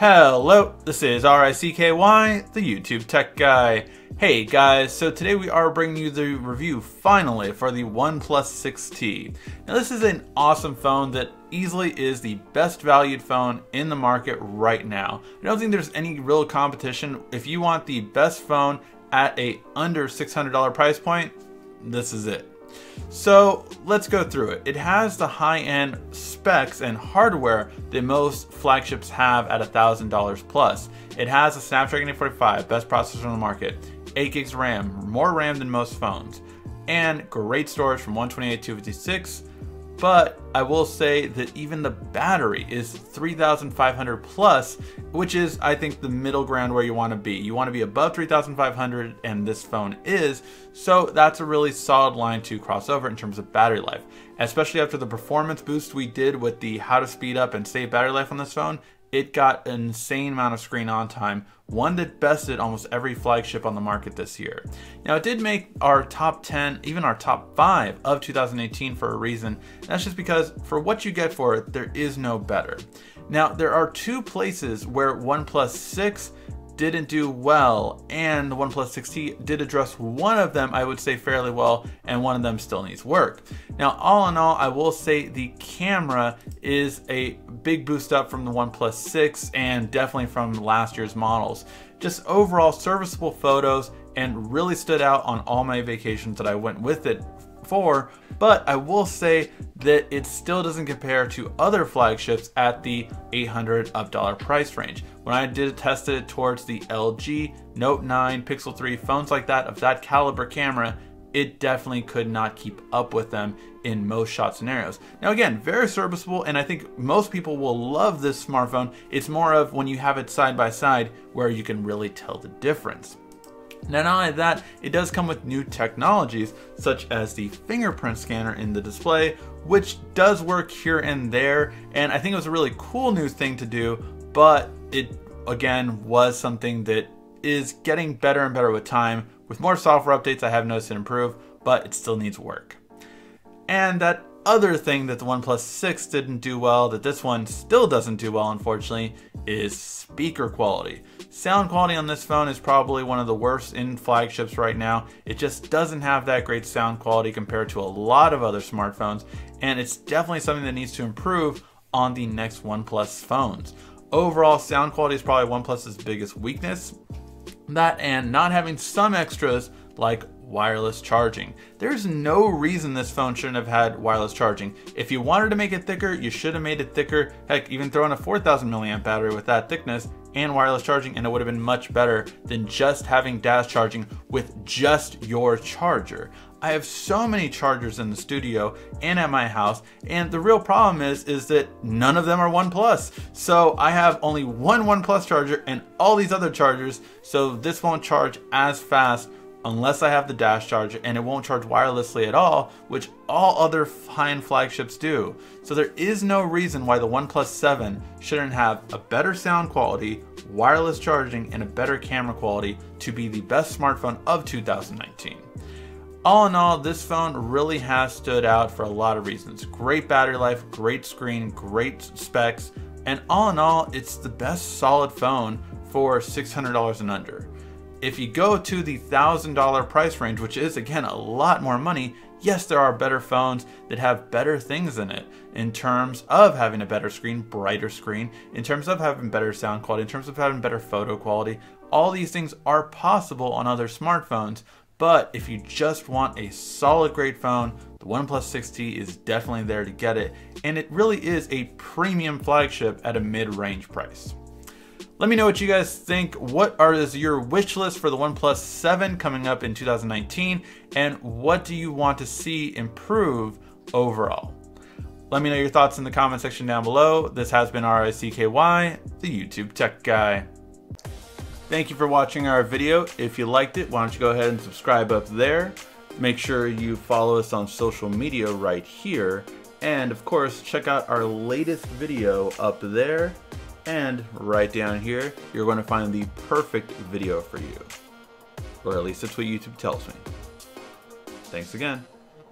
Hello, this is RICKY, the YouTube Tech Guy. Hey guys, so today we are bringing you the review, finally, for the OnePlus 6T. Now this is an awesome phone that easily is the best valued phone in the market right now. I don't think there's any real competition. If you want the best phone at a under $600 price point, this is it. So let's go through it. It has the high-end specs and hardware that most flagships have at $1,000 plus. It has a Snapdragon 845, best processor on the market, 8 gigs RAM, more RAM than most phones, and great storage from 128 to 256. But I will say that even the battery is 3,500 plus, which is, I think, the middle ground where you want to be. You want to be above 3,500, and this phone is, so that's a really solid line to cross over in terms of battery life. Especially after the performance boost we did with the how to speed up and save battery life on this phone, it got an insane amount of screen on time, one that bested almost every flagship on the market this year. Now it did make our top 10, even our top 5 of 2018 for a reason. That's just because for what you get for it, there is no better. Now there are two places where OnePlus 6 didn't do well, and the OnePlus 6T did address one of them, I would say, fairly well, and one of them still needs work. Now, all in all, I will say the camera is a big boost up from the OnePlus 6 and definitely from last year's models. Just overall serviceable photos, and really stood out on all my vacations that I went with it for, but I will say that it still doesn't compare to other flagships at the $800 up price range. When I did test it towards the LG Note 9, Pixel 3, phones like that of that caliber camera, it definitely could not keep up with them in most shot scenarios. Now again, very serviceable, and I think most people will love this smartphone. It's more of when you have it side by side where you can really tell the difference. Now, not only that, it does come with new technologies such as the fingerprint scanner in the display, which does work here and there, and I think it was a really cool new thing to do, but it again was something that is getting better and better with time. With more software updates, I have noticed it improve, but it still needs work. And that other thing that the OnePlus 6 didn't do well, that this one still doesn't do well, unfortunately, is speaker quality. Sound quality on this phone is probably one of the worst in flagships right now. It just doesn't have that great sound quality compared to a lot of other smartphones, and it's definitely something that needs to improve on the next OnePlus phones. Overall, sound quality is probably OnePlus's biggest weakness. That and not having some extras like wireless charging. There's no reason this phone shouldn't have had wireless charging. If you wanted to make it thicker, you should have made it thicker. Heck, even throw in a 4,000 milliamp battery with that thickness and wireless charging, and it would have been much better than just having dash charging with just your charger. I have so many chargers in the studio and at my house, and the real problem is that none of them are OnePlus. So I have only one OnePlus charger and all these other chargers, so this won't charge as fast unless I have the dash charger, and it won't charge wirelessly at all, which all other high-end flagships do. So there is no reason why the OnePlus 7 shouldn't have a better sound quality, wireless charging, and a better camera quality to be the best smartphone of 2019. All in all, this phone really has stood out for a lot of reasons. Great battery life, great screen, great specs, and all in all, it's the best solid phone for $600 and under. If you go to the $1,000 price range, which is again a lot more money, yes, there are better phones that have better things in it in terms of having a better screen, brighter screen, in terms of having better sound quality, in terms of having better photo quality. All these things are possible on other smartphones, but if you just want a solid, great phone, the OnePlus 6T is definitely there to get it, and it really is a premium flagship at a mid-range price. Let me know what you guys think. What is your wish list for the OnePlus 7 coming up in 2019? And what do you want to see improve overall? Let me know your thoughts in the comment section down below. This has been RICKY, the YouTube Tech Guy. Thank you for watching our video. If you liked it, why don't you go ahead and subscribe up there. Make sure you follow us on social media right here. And of course, check out our latest video up there. And right down here, you're going to find the perfect video for you. Or at least that's what YouTube tells me. Thanks again.